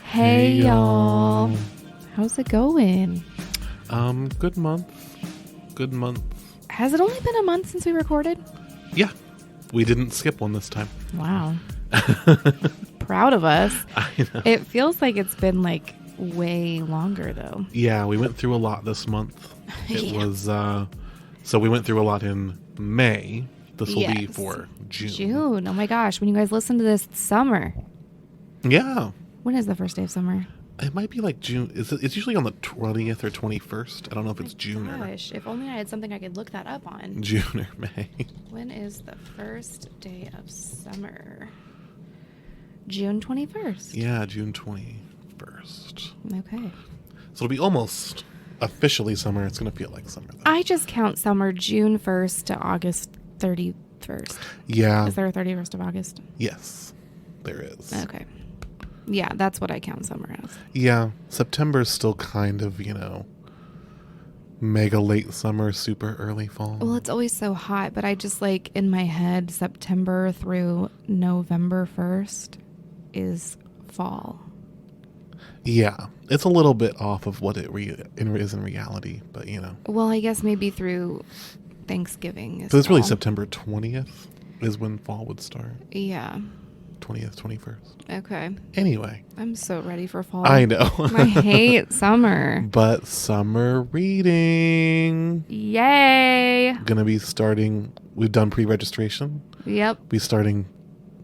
Hey y'all. How's it going? Good month. Has it only been a month since we recorded? Yeah. We didn't skip one this time. Wow. Proud of us. I know. It feels like it's been like way longer though. Yeah, we went through a lot this month. It Yeah. was, so we went through a lot in May. This will be Yes. for June. June. Oh my gosh. When you guys listen to this, it's summer. Yeah. When is the first day of summer? It might be like June. It's usually on the 20th or 21st. I don't know if it's June Gosh, if only I had something I could look that up or on. June or May. When is the first day of summer? June 21st. Yeah, June 21st. Okay. So it'll be almost officially summer. It's going to feel like summer though. I just count summer June 1st to August 31st. Yeah. Is there a 31st of August? Yes, there is. Okay. Yeah, that's what I count summer as. Yeah, September's still kind of, mega late summer, super early fall. Well, it's always so hot, but I just like in my head, September through November 1st is fall. Yeah, it's a little bit off of what it is in reality, but Well, I guess maybe through Thanksgiving is So it's really fall. September 20th is when fall would start. Yeah. 20th, 21st. Okay. Anyway. I'm so ready for fall. I know. I hate summer. But summer reading. Yay. Gonna be starting. We've done pre-registration. Yep. Be starting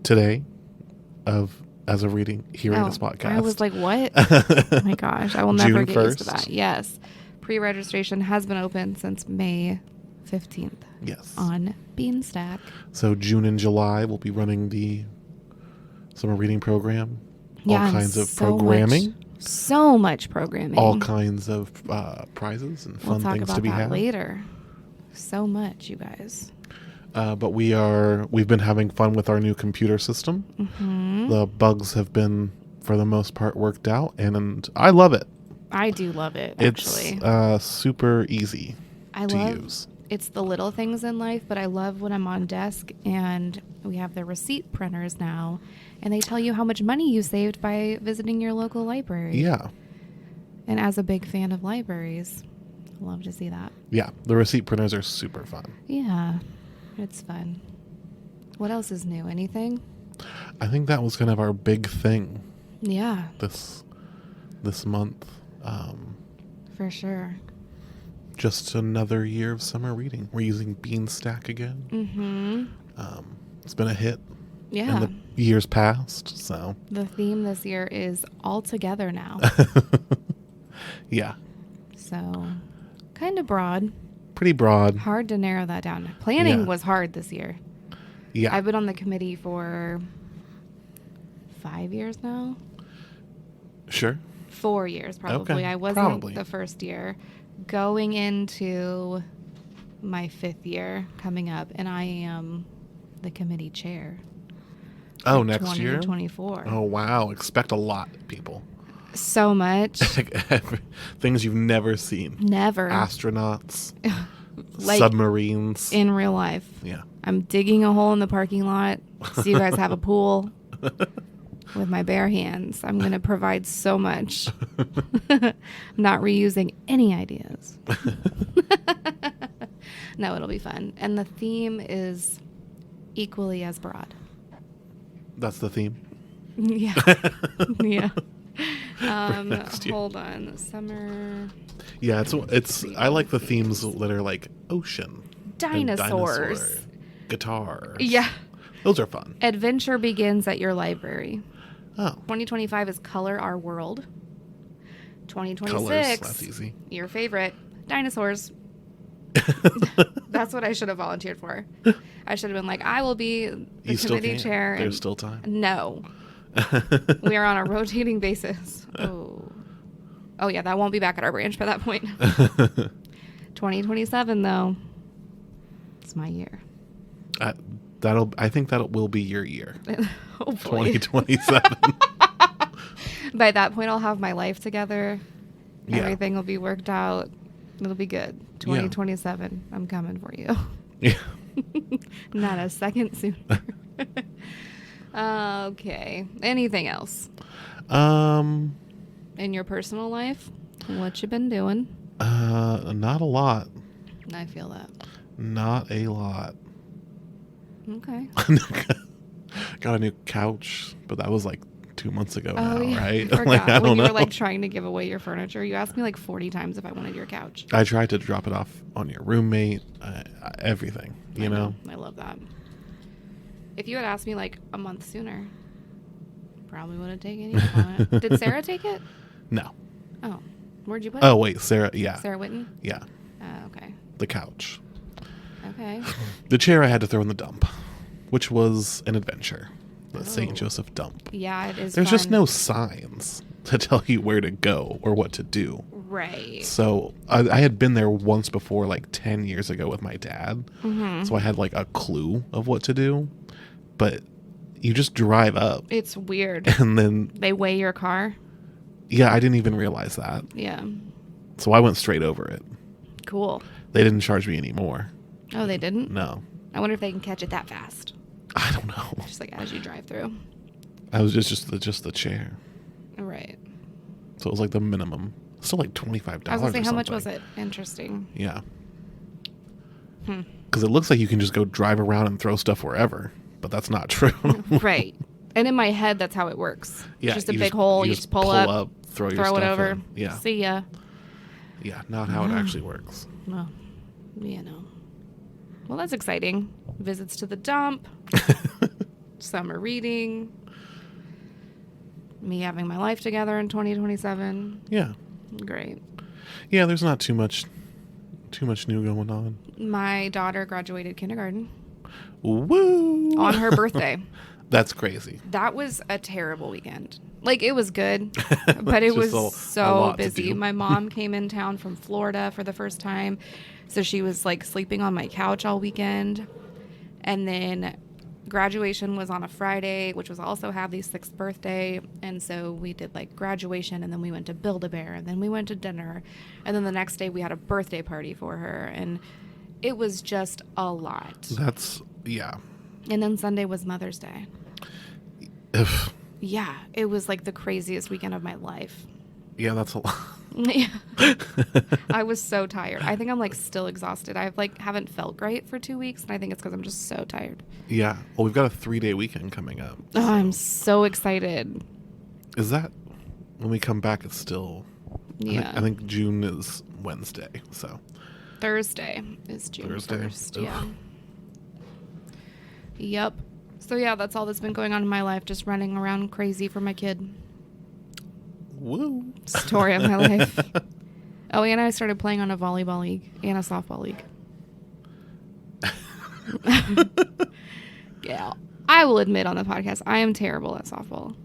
today as a reading here in this podcast. I was like, what? Oh my gosh. I will never June get used to 1st. that. Yes. Pre-registration has been open since May 15th Yes. on Beanstack. So June and July we'll be running the summer reading program. Yeah, all and kinds of so programming. So much programming. All kinds of prizes and We'll fun talk things about to be that had. later. So much, you guys. But we've been having fun with our new computer system. Mm-hmm. The bugs have been, for the most part, worked out, and I love it. I do love it, actually. It's super easy to use. It's the little things in life, but I love when I'm on desk and we have the receipt printers now, and they tell you how much money you saved by visiting your local library. Yeah. And as a big fan of libraries, I love to see that. Yeah, the receipt printers are super fun. Yeah, it's fun. What else is new? Anything? I think that was kind of our big thing Yeah, this month. for sure. Just another year of summer reading. We're using Beanstack again. Mm-hmm. It's been a hit Yeah. in the years past, so. The theme this year is all together now. Yeah. So, kind of broad. Pretty broad. Hard to narrow that down. Planning Yeah. was hard this year. Yeah. I've been on the committee for 5 years now. Sure. 4 years, probably. Okay, I wasn't probably. the first year. Going into my 5th year coming up, and I am the committee chair. Oh, for next year? 2024. Oh, wow. Expect a lot, people. So much. Things you've never seen. Never. Astronauts, Like, submarines. in real life. Yeah. I'm digging a hole in the parking lot so you guys have a pool with my bare hands. I'm going to provide so much. Not reusing any ideas. No, it'll be fun. And the theme is equally as broad. That's the theme. Yeah. Yeah. next year. Hold on. Summer. Yeah, it's. I like the themes that are like ocean, and Dinosaurs. dinosaur, guitars. Yeah. Those are fun. Adventure begins at your library. Oh, 2025 is Color Our World. 2026. colors. That's easy. Your favorite, dinosaurs. That's what I should have volunteered for. I should have been like, I will be the You still committee can. chair. There's still time. No. We are on a rotating basis. Oh, yeah, that won't be back at our branch by that point. 2027, though, it's my year. I think that will be your year. Hopefully. 2027. By that point, I'll have my life together. Yeah. Everything will be worked out. It'll be good. 2027. I'm coming for you. Yeah. Not a second sooner. Okay. Anything else? In your personal life? What you been doing? Not a lot. I feel that. Not a lot. Okay. Got a new couch, but that was like 2 months ago Oh, now, yeah. right? I forgot. Like, I when don't you know. were like trying to give away your furniture, you asked me like 40 times if I wanted your couch. I tried to drop it off on your roommate, everything, you know? I love that. If you had asked me like a month sooner, probably would have taken you on it. Did Sarah take it? No. Oh. Where'd you put it? Oh, wait, Sarah, yeah. Sarah Witten? Yeah. Okay. The couch. Okay. The chair I had to throw in the dump, which was an adventure. The St. Joseph dump. Yeah, it is. There's just fun. no signs to tell you where to go or what to do. Right. So I had been there once before, like 10 years ago with my dad. Mm-hmm. So I had like a clue of what to do. But you just drive up. It's weird. And then... They weigh your car? Yeah, I didn't even realize that. Yeah. So I went straight over it. Cool. They didn't charge me anymore. Oh, they didn't? No. I wonder if they can catch it that fast. I don't know. Just like as you drive through. I was just the chair. Right. So it was like the minimum. Still like $25 I was going to say, or how much something. was it? Interesting. Yeah. Because it looks like you can just go drive around and throw stuff wherever, but that's not true. Right. And in my head, that's how it works. Yeah, Just a you big hole. You just pull up, throw your throw it stuff over. in. Yeah. See ya. Yeah, not how it actually works. Well, you know. Well, that's exciting. Visits to the dump. Summer reading. Me having my life together in 2027. Yeah. Great. Yeah, there's not too much new going on. My daughter graduated kindergarten Woo! on her birthday. That's crazy. That was a terrible weekend. Like, it was good, but it was a so lot to busy. do. My mom came in town from Florida for the first time, so she was like sleeping on my couch all weekend. And then graduation was on a Friday, which was also Hadley's 6th birthday. And so we did like graduation, and then we went to Build-A-Bear, and then we went to dinner. And then the next day we had a birthday party for her. And it was just a lot. Yeah. And then Sunday was Mother's Day. If, Yeah, it was like the craziest weekend of my life. yeah, that's a lot. Yeah. I was so tired. I think I'm like still exhausted. I've like haven't felt great for 2 weeks, and I think it's because I'm just so tired. Yeah. Well, we've got a 3-day weekend coming up. Oh, I'm so excited. Is that when we come back? It's still. Yeah. I think June is Wednesday. So. Thursday is June Thursday? 1st. Yeah. Ugh. Yep. So yeah, that's all that's been going on in my life. Just running around crazy for my kid. Woo. Story of my life. Oh, and I started playing on a volleyball league and a softball league. Yeah. I will admit on the podcast, I am terrible at softball.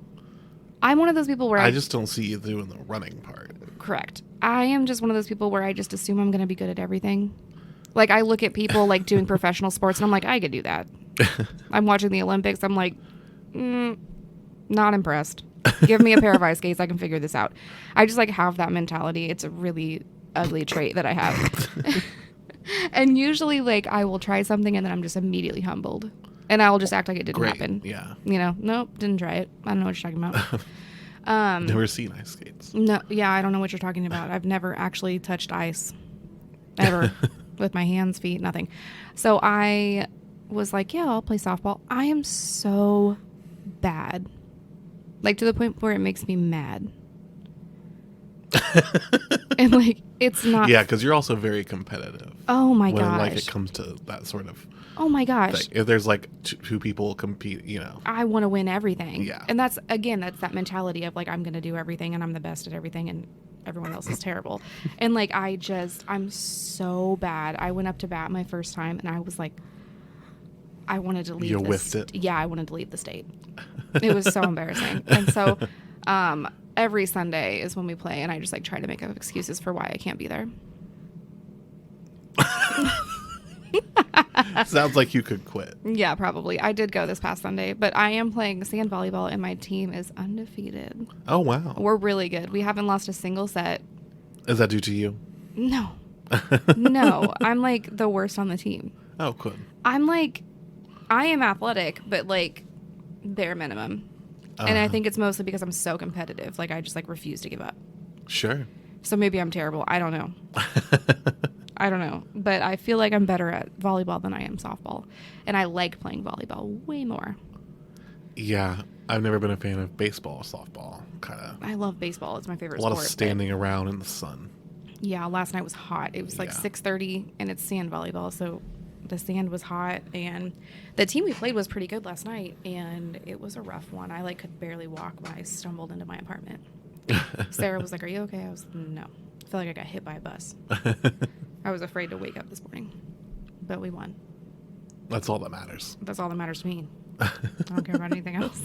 I'm one of those people where I just don't see you doing the running part. Correct. I am just one of those people where I just assume I'm going to be good at everything. Like, I look at people like doing professional sports, and I'm like, I could do that. I'm watching the Olympics. I'm like, not impressed. Give me a pair of ice skates. I can figure this out. I just like have that mentality. It's a really ugly trait that I have. And usually like I will try something and then I'm just immediately humbled. And I will just act like it didn't happen. Yeah. You know, nope, didn't try it. I don't know what you're talking about. Never seen ice skates. No, yeah, I don't know what you're talking about. I've never actually touched ice. Ever. With my hands, feet, nothing. So I was like, yeah, I'll play softball. I am so bad. Like, to the point where it makes me mad. And, like, it's not... Yeah, because you're also very competitive. Oh, my when, gosh. like, it comes to that sort of Oh, my gosh. thing. If there's, like, two people compete, you know. I want to win everything. Yeah. And that's, again, that's that mentality of, like, I'm going to do everything and I'm the best at everything and everyone else is terrible. And, like, I'm so bad. I went up to bat my first time and I was like, I wanted to leave. You whiffed it? Yeah, I wanted to leave the state. It was so embarrassing. And so every Sunday is when we play, and I just like try to make up excuses for why I can't be there. Sounds like you could quit. Yeah, probably. I did go this past Sunday, but I am playing sand volleyball, and my team is undefeated. Oh, wow. We're really good. We haven't lost a single set. Is that due to you? No. No. I'm like the worst on the team. Oh, good. I'm like, I am athletic, but like bare minimum. And I think it's mostly because I'm so competitive. Like I just like refuse to give up. Sure. So maybe I'm terrible. I don't know. I don't know. But I feel like I'm better at volleyball than I am softball. And I like playing volleyball way more. Yeah. I've never been a fan of baseball or softball. Kind of. I love baseball. It's my favorite A lot sport. of standing around in the sun. Yeah, last night was hot. It was like 6:30 and it's sand volleyball. So the sand was hot and the team we played was pretty good last night and it was a rough one. I like could barely walk when I stumbled into my apartment. Sarah was like, "Are you okay?" I was, "No. I feel like I got hit by a bus." I was afraid to wake up this morning. But we won. That's all that matters. That's all that matters to me. I don't care about anything else.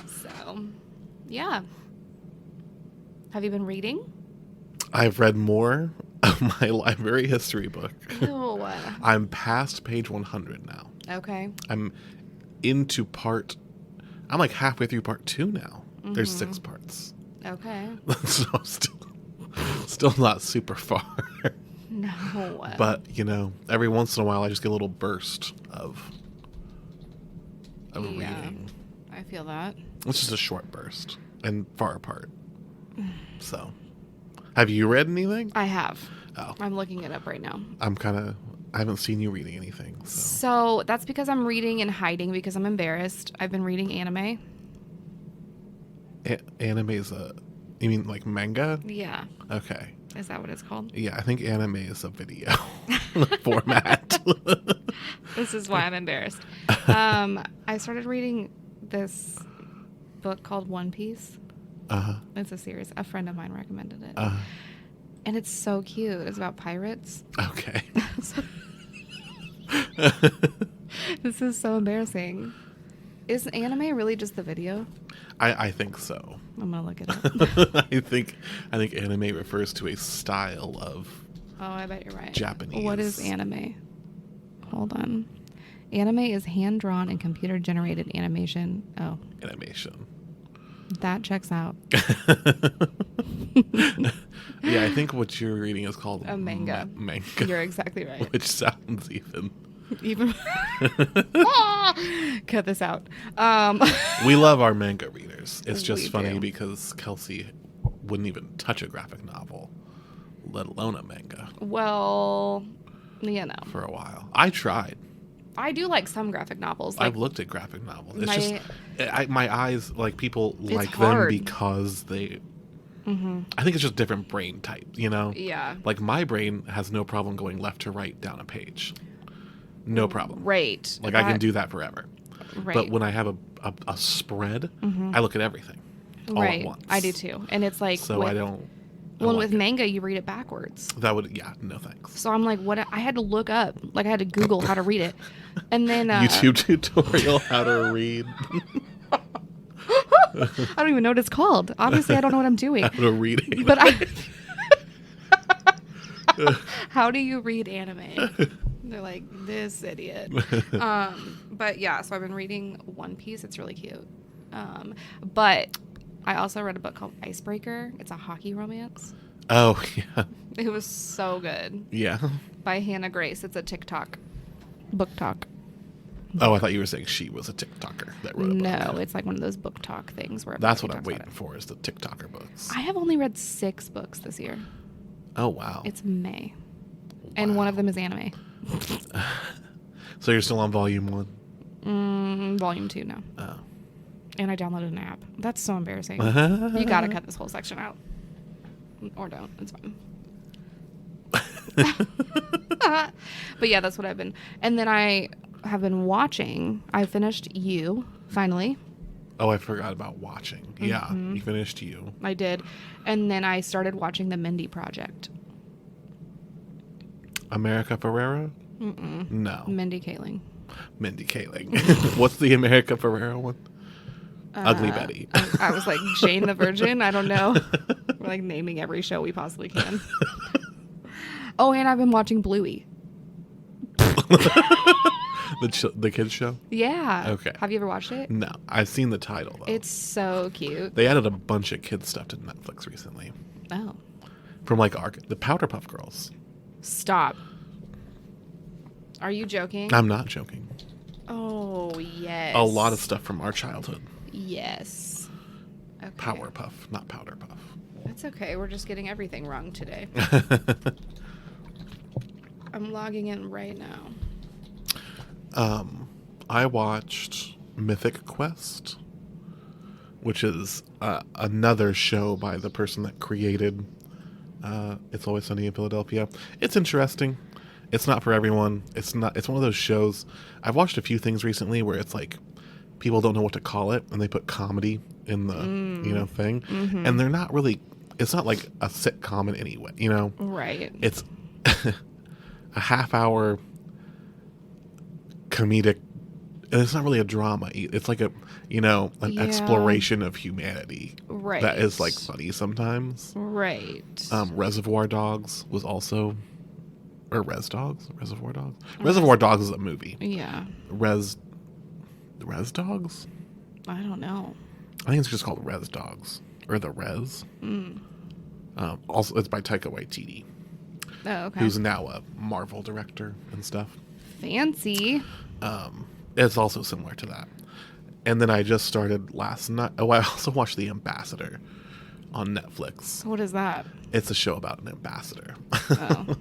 So, yeah. Have you been reading? I've read more of my library history book. Ew. I'm past page 100 now. Okay. I'm like halfway through part 2 now. Mm-hmm. There's 6 parts. Okay. So still not super far. No. But, every once in a while I just get a little burst of reading. I feel that. It's just a short burst and far apart. So, have you read anything? I have. Oh. I'm looking it up right now. I haven't seen you reading anything. So that's because I'm reading and hiding because I'm embarrassed. I've been reading anime. Anime is you mean like manga? Yeah. Okay. Is that what it's called? Yeah, I think anime is a video format. This is why I'm embarrassed. I started reading this book called One Piece. Uh-huh. It's a series. A friend of mine recommended it. Uh-huh. And it's so cute. It's about pirates. Okay. This is so embarrassing. Is anime really just the video? I think so. I'm gonna look it up. I think anime refers to a style of Oh, I bet you're right. Japanese. What is anime? Hold on. Anime is hand-drawn and computer-generated animation. Oh. Animation. That checks out. Yeah, I think what you're reading is called a manga. Manga. You're exactly right. Which sounds even. Cut this out. We love our manga readers. It's just funny do. because Kelsey wouldn't even touch a graphic novel, let alone a manga. Well, for a while. I tried. I do like some graphic novels. Like, I've looked at graphic novels. It's my eyes, like, people like hard. them because they... Mm-hmm. I think it's just different brain type, Yeah. Like, my brain has no problem going left to right down a page. No problem. Right. Like, I can do that forever. Right. But when I have a spread, I look at everything all at once. I do too. And it's like... So I don't... Well, with manga, you read it backwards. That would... Yeah, no thanks. So I'm like, what... I had to look up. Like, I had to Google how to read it. And then... YouTube tutorial how to read... I don't even know what it's called. Obviously, I don't know what I'm doing. How to read it. But how do you read anime? They're like, this idiot. But yeah, so I've been reading One Piece. It's really cute. But I also read a book called Icebreaker. It's a hockey romance. Oh, yeah. It was so good. Yeah. By Hannah Grace. It's a TikTok. Book talk. Oh, I thought you were saying she was a TikToker that wrote a book. No, it's like one of those book talk things where that's what I'm waiting for is the TikToker books. I have only read 6 books this year. Oh, wow. It's May. And one of them is anime. So you're still on volume 1? Volume 2 now. Oh. And I downloaded an app. That's so embarrassing. You gotta cut this whole section out. Or don't. It's fine. But yeah, that's what I've been. And then I have been watching. I finished You, finally. Oh, I forgot about watching. Yeah, you finished You. I did. And then I started watching The Mindy Project. America Ferrera? Mm-mm. No. Mindy Kaling. Mindy Kaling. What's the America Ferrera one? Ugly Betty. I was like, Jane the Virgin? I don't know. We're like naming every show we possibly can. Oh, and I've been watching Bluey. The kids show? Yeah. Okay. Have you ever watched it? No. I've seen the title, though. It's so cute. They added a bunch of kids stuff to Netflix recently. Oh. From, like, the Powderpuff Girls. Stop. Are you joking? I'm not joking. Oh, yes. A lot of stuff from our childhood. Yes. Okay. Powerpuff, not Powder Puff. That's okay. We're just getting everything wrong today. I'm logging in right now. I watched Mythic Quest, which is another show by the person that created It's Always Sunny in Philadelphia. It's interesting. It's not for everyone. It's one of those shows. I've watched a few things recently where it's like people don't know what to call it, and they put comedy in the thing, and they're not really. It's not like a sitcom in any way, Right. It's a half-hour comedic, and it's not really a drama. It's like an exploration of humanity. Right. That is like funny sometimes. Right. Reservoir Dogs was also, or Reservoir Dogs. Reservoir Dogs is a movie. Yeah. Res Dogs? I don't know. I think it's just called Res Dogs, or The Res. Also, it's by Taika Waititi, Oh, okay. who's now a Marvel director and stuff. Fancy. It's also similar to that. And then I just started last night. Oh, I also watched The Ambassador on Netflix. What is that? It's a show about an ambassador. Oh.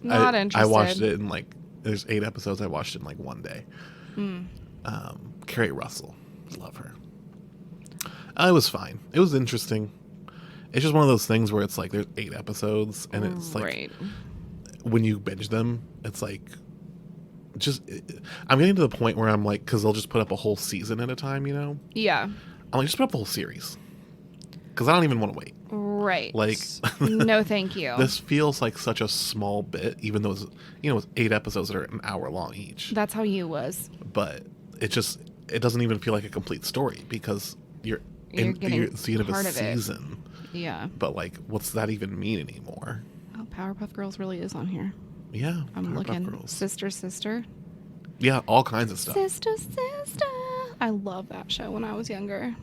Not interested. I watched it in there's 8 episodes. I watched it in one day. Carrie Russell. Love her. It was fine. It was interesting. It's just one of those things where it's like there's 8 episodes, and it's like right. when you binge them, it's like I'm getting to the point where I'm like, because they'll just put up a whole season at a time, Yeah. I'm like, just put up the whole series, because I don't even want to wait. Right. Like, no, thank you. This feels like such a small bit, even though it's 8 episodes that are an hour long each. That's how you was. But it doesn't even feel like a complete story, because you're at the end of a season. Yeah. But what's that even mean anymore? Oh, Powerpuff Girls really is on here. Yeah. I'm Powerpuff looking. Girls. Sister. Yeah, all kinds of stuff. Sister. I love that show when I was younger.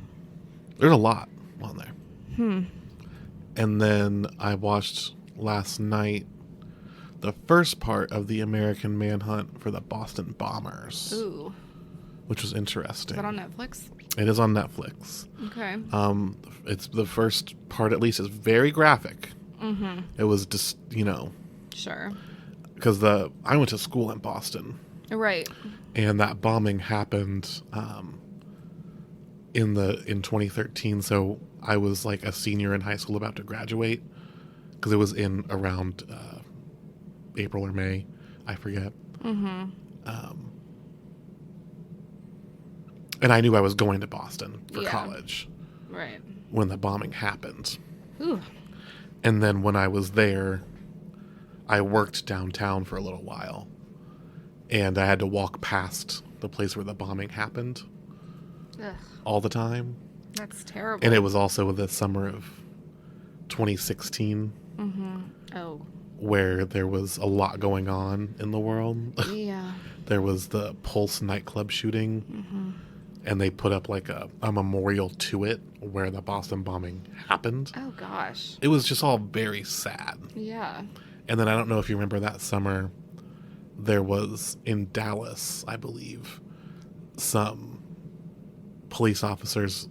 There's a lot on there. And then I watched last night the first part of the American Manhunt for the Boston Bombers. Ooh. Which was interesting. Is that on Netflix? It is on Netflix. Okay. It's the first part, at least, is very graphic. It was just, Sure. because I went to school in Boston. Right. And that bombing happened in 2013. So I was like a senior in high school about to graduate, because it was in around April or May, I forget. And I knew I was going to Boston for college. Right. When the bombing happened. Ooh. And then when I was there, I worked downtown for a little while, and I had to walk past the place where the bombing happened. Ugh. All the time. That's terrible. And it was also the summer of 2016. Oh. Where there was a lot going on in the world. Yeah. There was the Pulse nightclub shooting. And they put up a memorial to it where the Boston bombing happened. Oh, gosh. It was just all very sad. Yeah. And then I don't know if you remember that summer, there was in Dallas, I believe, some police officers.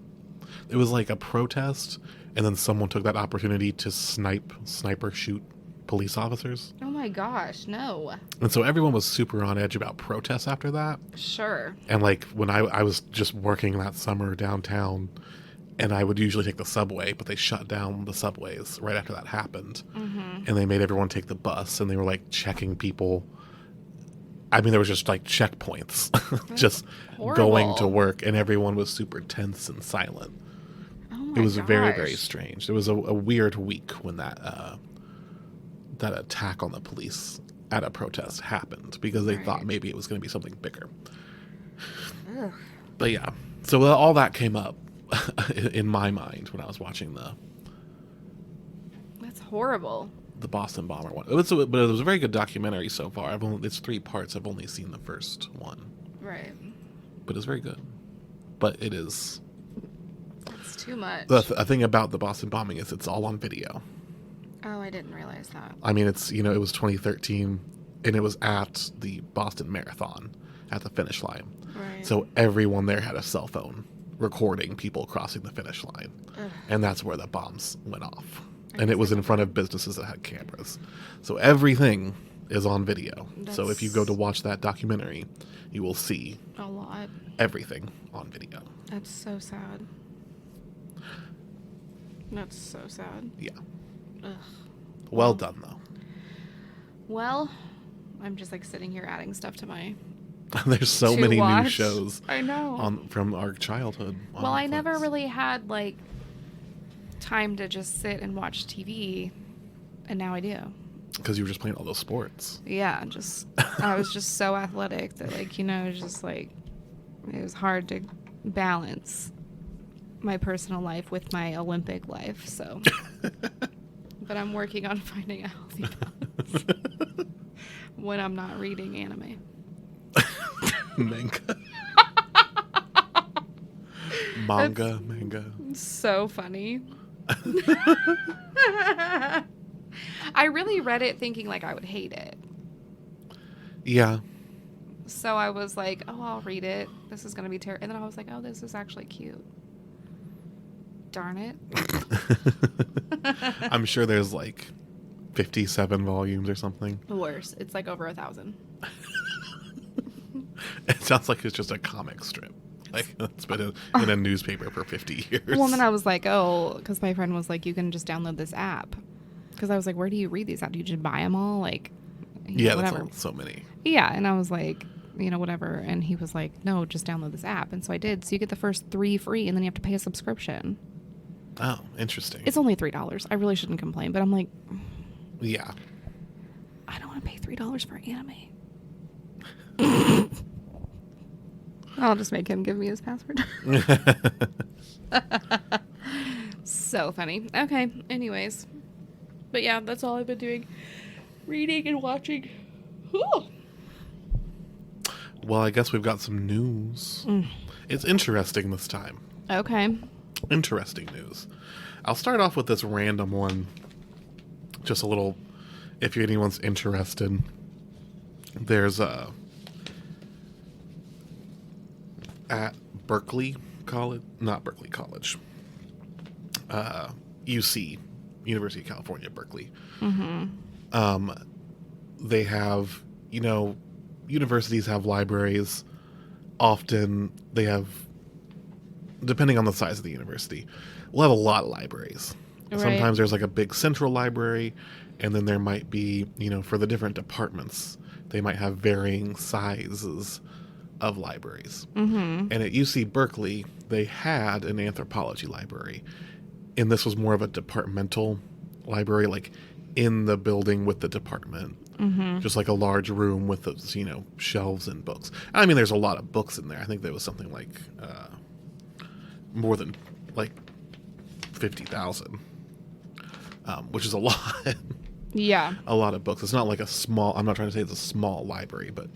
It was like a protest, and then someone took that opportunity to sniper shoot police officers. Oh my gosh, no. And so everyone was super on edge about protests after that. Sure. And when I was just working that summer downtown, and I would usually take the subway, but they shut down the subways right after that happened. And they made everyone take the bus, and they were checking people. I mean, there was just checkpoints, just horrible. Going to work, and everyone was super tense and silent. Oh my It was gosh. very, very strange. It was a weird week when that attack on the police at a protest happened, because they thought maybe it was going to be something bigger. Ugh. But yeah, so all that came up in my mind when I was watching That's horrible. the Boston bomber one. But it was a very good documentary so far. It's 3 parts. I've only seen the first one. Right. But it's very good. But it is. That's too much. The thing about the Boston bombing is it's all on video. Oh, I didn't realize that. I mean, it's it was 2013. and it was at the Boston Marathon at the finish line. Right. So everyone there had a cell phone recording people crossing the finish line. Ugh. And that's where the bombs went off. I And guess it was I in front of businesses that had cameras. So everything is on video. So if you go to That's- watch that documentary, you will see A lot. everything on video. That's so sad. That's so sad. Yeah. Ugh. Well done, though. Well, I'm just like sitting here adding stuff to my There's so to many new watch. shows I know. from our childhood. on Well, I Netflix. never really had like time to just sit and watch TV, and now I do. Because you were just playing all those sports. Yeah, just I was just so athletic that like, you know, just like it was hard to balance my personal life with my Olympic life, so but I'm working on finding a healthy balance when I'm not reading anime. Manga. Manga. So funny. I really read it thinking like I would hate it. Yeah. So I was like, oh, I'll read it. This is going to be terrible. And then I was like, oh, this is actually cute. Darn it. I'm sure there's like 57 volumes or something. Worse. It's like over 1,000. It sounds like it's just a comic strip. Like it's been in a newspaper for 50 years. Well, then I was like, oh, because my friend was like, you can just download this app. Because I was like, where do you read these at? Do you just buy them all? Like, yeah, whatever. that's so many. Yeah, and I was like, you know, whatever. And he was like, no, just download this app. And so I did. So you get the first 3 free, and then you have to pay a subscription. Oh, interesting. It's only $3. I really shouldn't complain, but I'm like, Yeah. I don't want to pay $3 for anime. I'll just make him give me his password. So funny. Okay, anyways. But yeah, that's all I've been doing. Reading and watching. Ooh. Well, I guess we've got some news. It's interesting this time. Okay. Interesting news. I'll start off with this random one. Just a little, if anyone's interested. There's at Berkeley College, not Berkeley College, UC, University of California, Berkeley. They have, you know, universities have libraries. Often they have, depending on the size of the university, we'll have a lot of libraries. Right. Sometimes there's like a big central library, and then there might be, you know, for the different departments, they might have varying sizes of libraries. And at UC Berkeley, they had an anthropology library, and this was more of a departmental library, like in the building with the department. Just like a large room with those, you know, shelves and books. I mean, there's a lot of books in there. I think there was something like more than like 50,000, which is a lot. Yeah. A lot of books. It's not like a small, I'm not trying to say it's a small library, but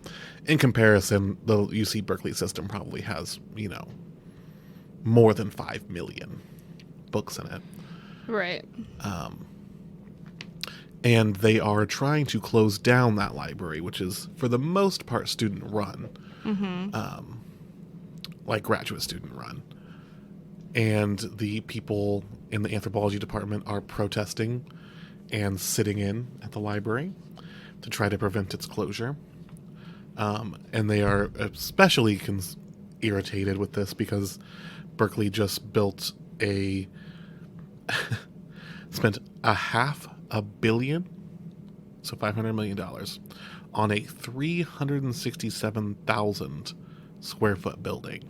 in comparison, the UC Berkeley system probably has, you know, more than 5 million books in it. Right. And they are trying to close down that library, which is for the most part student run, like graduate student run. And the people in the anthropology department are protesting and sitting in at the library to try to prevent its closure. And they are especially irritated with this because Berkeley just built spent $500 million, so $500 million, on a 367,000 square foot building.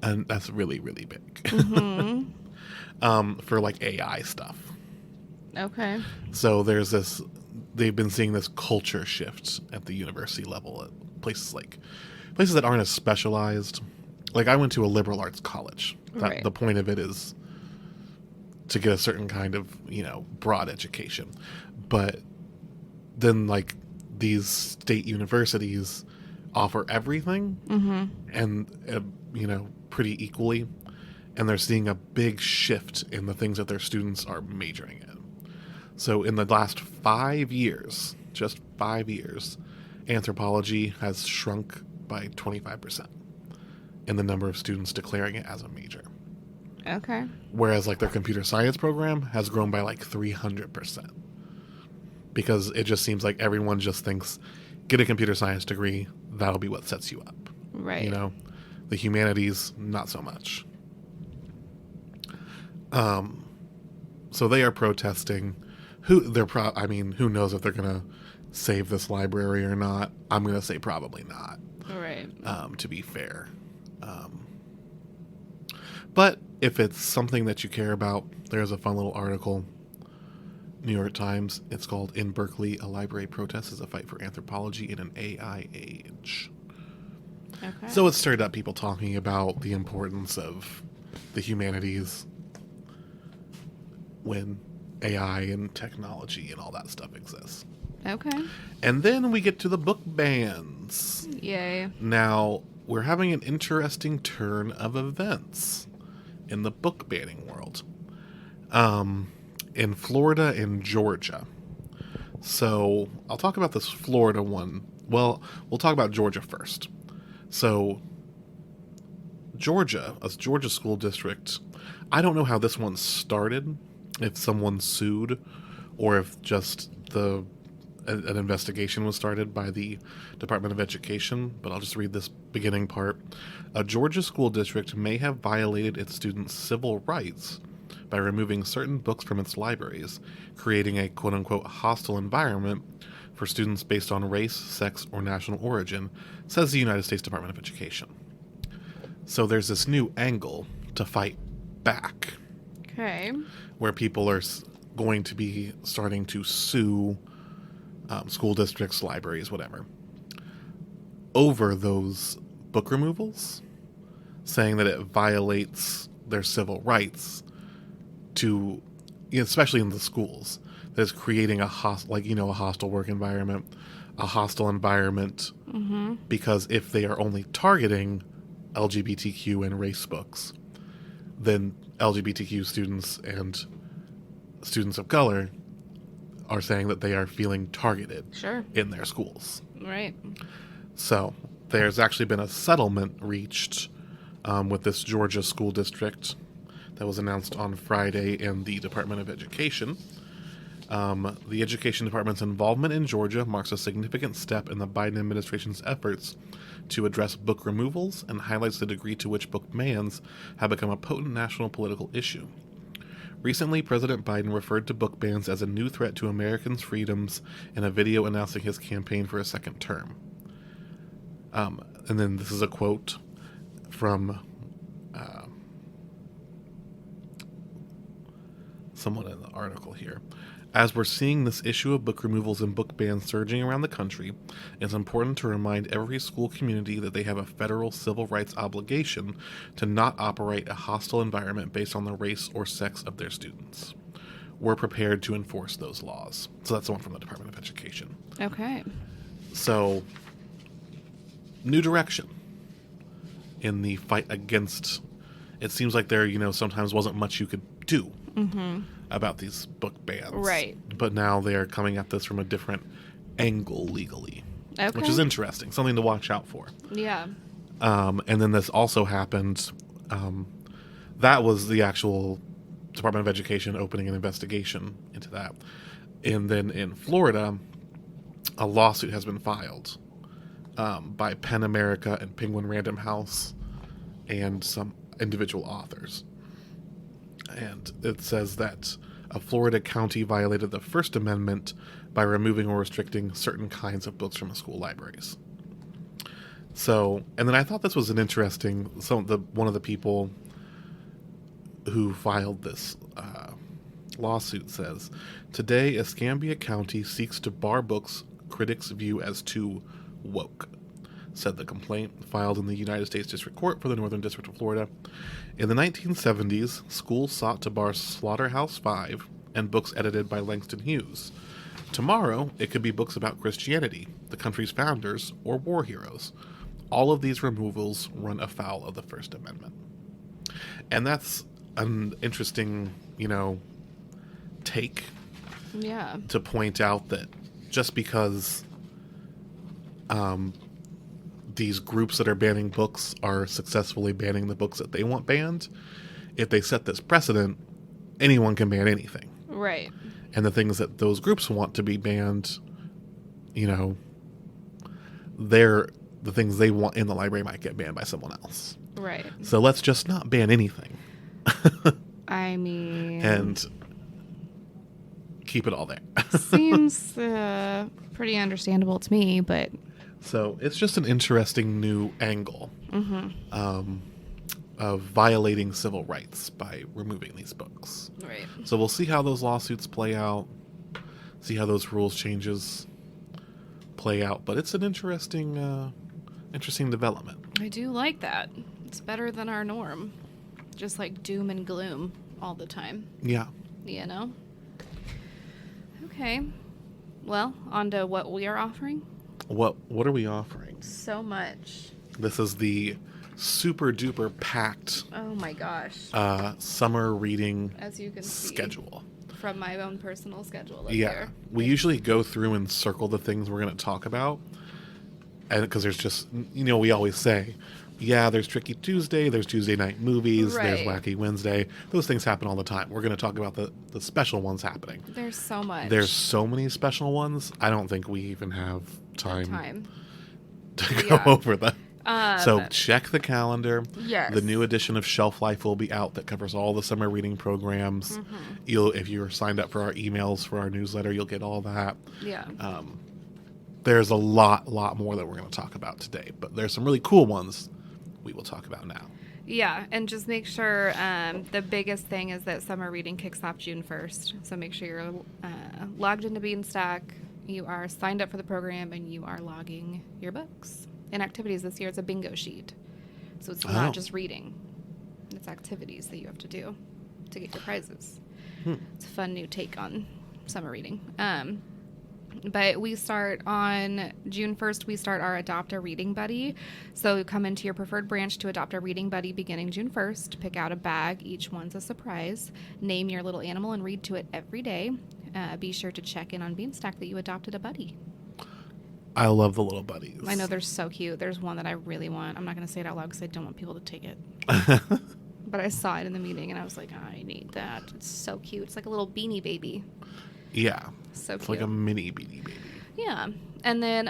And that's really, really big. For like AI stuff. Okay. So there's this, they've been seeing this culture shift at the university level at places that aren't as specialized. Like I went to a liberal arts college. Right. The point of it is to get a certain kind of, you know, broad education. But then like these state universities offer everything and, you know, pretty equally. And they're seeing a big shift in the things that their students are majoring in. So in the last 5 years, just 5 years, anthropology has shrunk by 25% in the number of students declaring it as a major. Okay. Whereas like their computer science program has grown by like 300%. Because it just seems like everyone just thinks, get a computer science degree, that'll be what sets you up. Right. You know, the humanities, not so much. So they are protesting. Who knows if they're gonna save this library or not? I'm gonna say probably not. Right. To be fair, but if it's something that you care about, there's a fun little article. New York Times. It's called "In Berkeley, a Library Protest is a Fight for Anthropology in an AI Age." Okay. So it stirred up people talking about the importance of the humanities when AI and technology and all that stuff exists. Okay. And then we get to the book bans. Yay. Now, we're having an interesting turn of events in the book banning world. In Florida and Georgia. So, I'll talk about this Florida one. Well, we'll talk about Georgia first. So, Georgia, a Georgia school district, I don't know how this one started, if someone sued, or if just an investigation was started by the Department of Education, but I'll just read this beginning part. A Georgia school district may have violated its students' civil rights by removing certain books from its libraries, creating a quote-unquote hostile environment for students based on race, sex, or national origin, says the United States Department of Education. So there's this new angle to fight back. Okay. Where people are going to be starting to sue school districts, libraries, whatever, over those book removals, saying that it violates their civil rights to, especially in the schools, that is creating a hostile work environment, a hostile environment, because if they are only targeting LGBTQ and race books, then LGBTQ students and students of color are saying that they are feeling targeted in their schools. Right. So there's actually been a settlement reached with this Georgia school district that was announced on Friday in the Department of Education. The Education Department's involvement in Georgia marks a significant step in the Biden administration's efforts to address book removals and highlights the degree to which book bans have become a potent national political issue. Recently, President Biden referred to book bans as a new threat to Americans' freedoms in a video announcing his campaign for a second term. And then this is a quote from someone in the article here. As we're seeing this issue of book removals and book bans surging around the country, it's important to remind every school community that they have a federal civil rights obligation to not operate a hostile environment based on the race or sex of their students. We're prepared to enforce those laws. So that's the one from the Department of Education. Okay. So, new direction in the fight against. It seems like there, sometimes wasn't much you could do about these book bans. Right. But now they are coming at this from a different angle legally, which is Okay. interesting, something to watch out for. Yeah. And then this also happened. That was the actual Department of Education opening an investigation into that. And then in Florida, a lawsuit has been filed by Penn America and Penguin Random House and some individual authors. And it says that a Florida county violated the First Amendment by removing or restricting certain kinds of books from school libraries. So, and then I thought this was an interesting, one of the people who filed this lawsuit says, today Escambia County seeks to bar books critics view as too woke, said the complaint filed in the United States District Court for the Northern District of Florida. In the 1970s, schools sought to bar Slaughterhouse-Five and books edited by Langston Hughes. Tomorrow, it could be books about Christianity, the country's founders, or war heroes. All of these removals run afoul of the First Amendment. And that's an interesting, take Yeah. to point out that just because these groups that are banning books are successfully banning the books that they want banned, if they set this precedent, anyone can ban anything. Right. And the things that those groups want to be banned, they're the things they want in the library might get banned by someone else. Right. So let's just not ban anything. I mean... And keep it all there. Seems pretty understandable to me, but... So it's just an interesting new angle of violating civil rights by removing these books. Right. So we'll see how those lawsuits play out, see how those rules changes play out. But it's an interesting development. I do like that. It's better than our norm. Just like doom and gloom all the time. Yeah. Okay. Well, on to what we are offering. What are we offering? So much. This is the super duper packed Oh my gosh. summer reading As you can see schedule. from my own personal schedule up Yeah. there. We usually go through and circle the things we're going to talk about. And because there's just, we always say, there's Tricky Tuesday, there's Tuesday night movies, there's Right. Wacky Wednesday. Those things happen all the time. We're going to talk about the special ones happening. There's so much. There's so many special ones. I don't think we even have time. To go over them. So check the calendar. Yes. The new edition of Shelf Life will be out that covers all the summer reading programs. If you're signed up for our emails for our newsletter, you'll get all that. Yeah. There's a lot more that we're going to talk about today, but there's some really cool ones we will talk about now. Yeah, and just make sure the biggest thing is that summer reading kicks off June 1st. So make sure you're logged into Beanstack, you are signed up for the program, and you are logging your books. And activities this year, it's a bingo sheet. So it's not just reading. It's activities that you have to do to get your prizes. It's a fun new take on summer reading. But we start on June 1st, we start our Adopt a Reading Buddy. So come into your preferred branch to adopt a reading buddy beginning June 1st. Pick out a bag. Each one's a surprise. Name your little animal and read to it every day. Be sure to check in on Beanstack that you adopted a buddy. I love the little buddies. I know they're so cute. There's one that I really want. I'm not going to say it out loud because I don't want people to take it. But I saw it in the meeting and I was like, I need that. It's so cute. It's like a little beanie baby. Yeah. So it's cute. like a mini beanie baby. Yeah. And then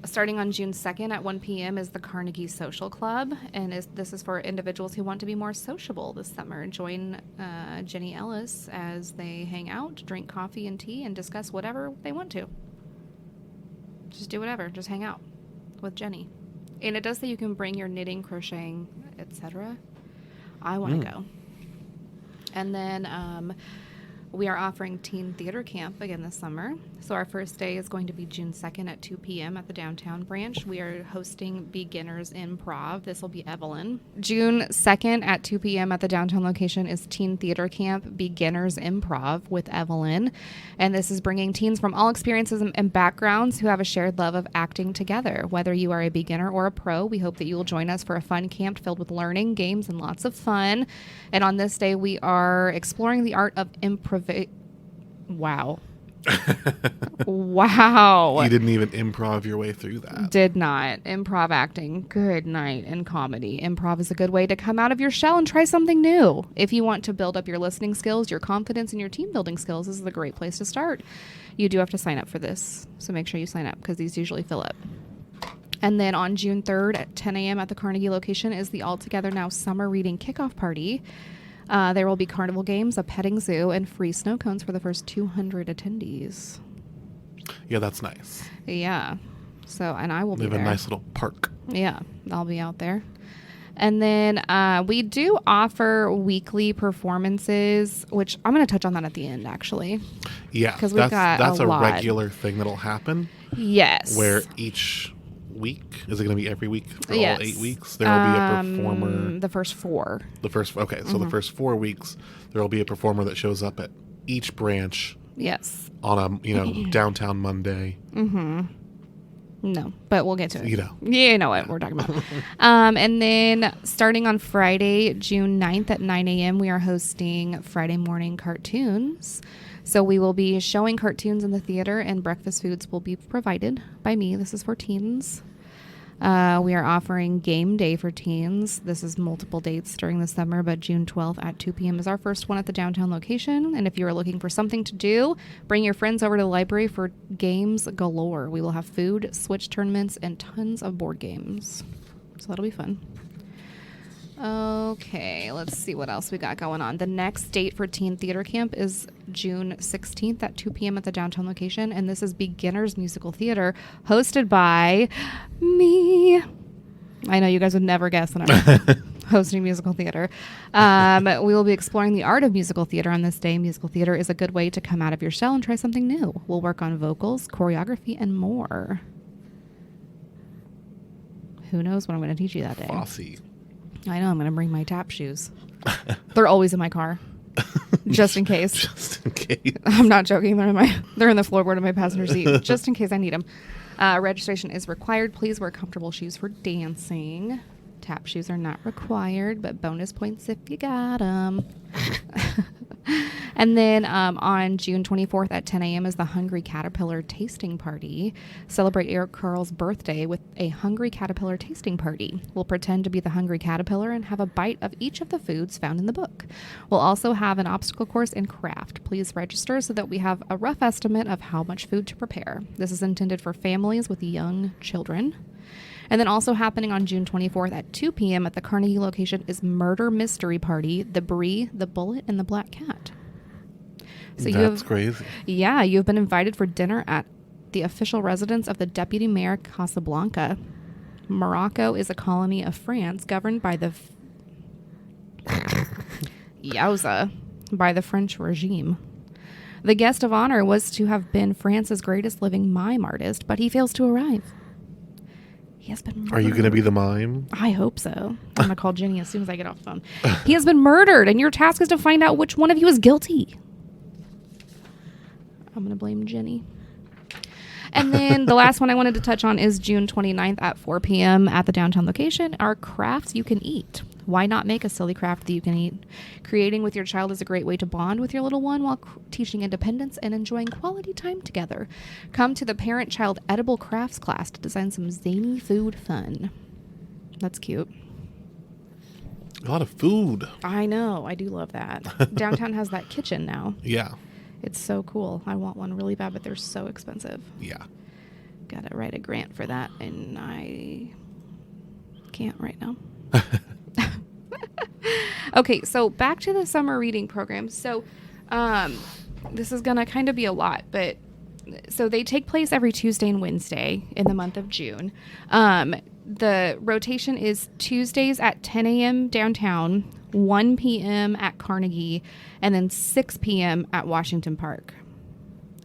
starting on June 2nd at 1 p.m. is the Carnegie Social Club. And this is for individuals who want to be more sociable this summer. Join Jenny Ellis as they hang out, drink coffee and tea, and discuss whatever they want to. Just do whatever. Just hang out with Jenny. And it does say you can bring your knitting, crocheting, etc. I want to go. And then we are offering Teen Theater Camp again this summer. So our first day is going to be June 2nd at 2 p.m. at the downtown branch. We are hosting Beginners Improv. This will be Evelyn. June 2nd at 2 p.m. at the downtown location is Teen Theater Camp Beginners Improv with Evelyn. And this is bringing teens from all experiences and backgrounds who have a shared love of acting together. Whether you are a beginner or a pro, we hope that you will join us for a fun camp filled with learning, games, and lots of fun. And on this day, we are exploring the art of Wow. Wow. You didn't even improv your way through that. Did not. Improv acting. Good night. And comedy. Improv is a good way to come out of your shell and try something new. If you want to build up your listening skills, your confidence, and your team building skills, this is a great place to start. You do have to sign up for this. So make sure you sign up because these usually fill up. And then on June 3rd at 10 a.m. at the Carnegie location is the All Together Now Summer Reading Kickoff Party. There will be carnival games, a petting zoo, and free snow cones for the first 200 attendees. Yeah, that's nice. Yeah. So, and I will be there. They have a nice little park. Yeah, I'll be out there. And then we do offer weekly performances, which I'm going to touch on that at the end, actually. Yeah, because that's a lot. regular thing that'll happen. Yes. Where each week, is it going to be every week for yes. all 8 weeks? There will be a performer. The first 4. The first, okay, so the first 4 weeks, there will be a performer that shows up at each branch. Yes. On a downtown Monday. Mm-hmm. No, but we'll get to it. You know. You know what we're talking about. And then starting on Friday, June 9th at 9 a.m., we are hosting Friday morning cartoons. So we will be showing cartoons in the theater, and breakfast foods will be provided by me. This is for teens. We are offering game day for teens. This is multiple dates during the summer, but June 12th at 2 p.m. is our first one at the downtown location. And if you are looking for something to do, bring your friends over to the library for games galore. We will have food, Switch tournaments, and tons of board games. So that'll be fun. Okay, let's see what else we got going on. The next date for Teen Theater Camp is June 16th at 2 p.m. at the downtown location, and this is Beginners Musical Theater, hosted by me. I know you guys would never guess that I'm hosting musical theater. We will be exploring the art of musical theater on this day. Musical theater is a good way to come out of your shell and try something new. We'll work on vocals, choreography, and more. Who knows what I'm going to teach you that day? Bossy. I know, I'm going to bring my tap shoes. They're always in my car. Just in case. Just in case. I'm not joking. They're in the floorboard of my passenger seat, just in case I need them. Registration is required. Please wear comfortable shoes for dancing. Tap shoes are not required, but bonus points if you got them. And then on June 24th at 10 a.m. is the Hungry Caterpillar Tasting Party. Celebrate Eric Carl's birthday with a Hungry Caterpillar tasting party. We'll pretend to be the Hungry Caterpillar and have a bite of each of the foods found in the book. We'll also have an obstacle course and craft. Please register so that we have a rough estimate of how much food to prepare. This is intended for families with young children. And then also happening on June 24th at 2 p.m. at the Carnegie location is Murder Mystery Party, The Brie, The Bullet, and The Black Cat. So That's crazy. Yeah, you've been invited for dinner at the official residence of the Deputy Mayor Casablanca. Morocco is a colony of France governed by the Yowza, by the French regime. The guest of honor was to have been France's greatest living mime artist, but he fails to arrive. He has been murdered. Are you going to be the mime? I hope so. I'm going to call Jenny as soon as I get off the phone. He has been murdered, and your task is to find out which one of you is guilty. I'm going to blame Jenny. And then the last one I wanted to touch on is June 29th at 4 p.m. at the downtown location. Are crafts you can eat. Why not make a silly craft that you can eat? Creating with your child is a great way to bond with your little one while teaching independence and enjoying quality time together. Come to the parent-child edible crafts class to design some zany food fun. That's cute. A lot of food. I know. I do love that. Downtown has that kitchen now. Yeah. It's so cool. I want one really bad, but they're so expensive. Yeah. Gotta write a grant for that, and I can't right now. Okay, so back to the summer reading program. So this is going to kind of be a lot, but so they take place every Tuesday and Wednesday in the month of June. The rotation is Tuesdays at 10 a.m. downtown, 1 p.m. at Carnegie, and then 6 p.m. at Washington Park.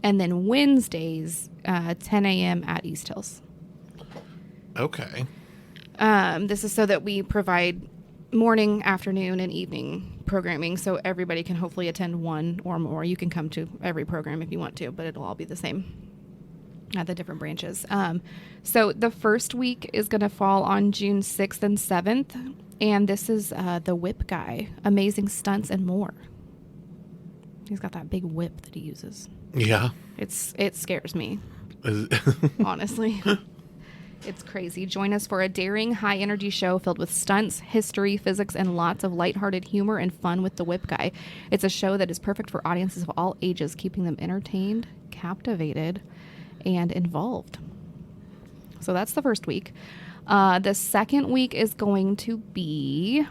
And then Wednesdays, 10 a.m. at East Hills. Okay. This is so that we provide morning, afternoon, and evening programming, so everybody can hopefully attend one or more. You can come to every program if you want to, but it'll all be the same at the different branches. So the first week is going to fall on June 6th and 7th, and this is the whip guy, amazing stunts and more. He's got that big whip that he uses. Yeah. It scares me, honestly. It's crazy. Join us for a daring, high-energy show filled with stunts, history, physics, and lots of lighthearted humor and fun with the Whip Guy. It's a show that is perfect for audiences of all ages, keeping them entertained, captivated, and involved. So that's the first week. The second week is going to be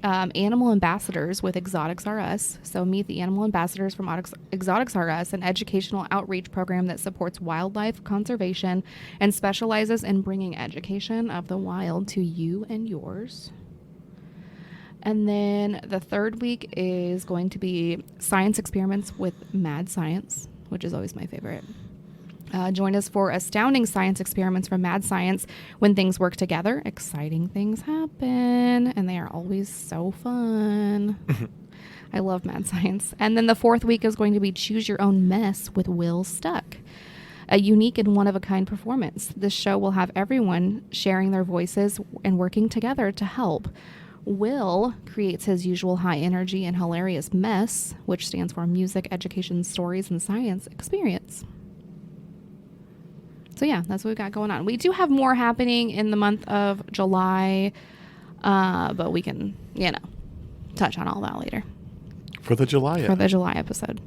Animal Ambassadors with Exotics R Us. So meet the Animal Ambassadors from Exotics R Us, an educational outreach program that supports wildlife conservation and specializes in bringing education of the wild to you and yours. And then the third week is going to be Science Experiments with Mad Science, which is always my favorite. Join us for astounding science experiments from Mad Science. When things work together, exciting things happen, and they are always so fun. I love Mad Science. And then the fourth week is going to be Choose Your Own Mess with Will Stuck, a unique and one-of-a-kind performance. This show will have everyone sharing their voices and working together to help. Will creates his usual high energy and hilarious mess, which stands for music, education, stories, and science experience. So yeah, that's what we've got going on. We do have more happening in the month of July, but we can, touch on all that later. For the July episode.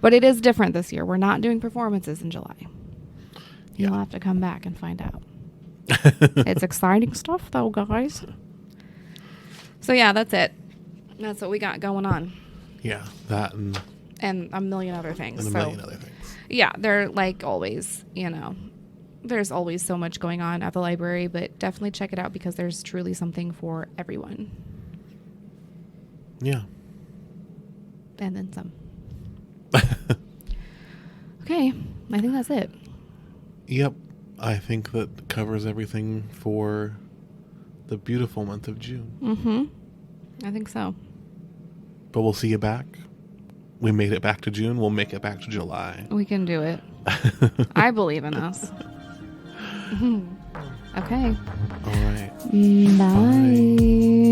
But it is different this year. We're not doing performances in July. Yeah. You'll have to come back and find out. It's exciting stuff, though, guys. So yeah, that's it. That's what we got going on. Yeah, that and a million other things. Yeah, they're like always, there's always so much going on at the library, but definitely check it out because there's truly something for everyone. Yeah. And then some. Okay, I think that's it. Yep, I think that covers everything for the beautiful month of June. Mm-hmm. I think so. But we'll see you back. We made it back to June. We'll make it back to July. We can do it. I believe in us. Okay. All right. Bye.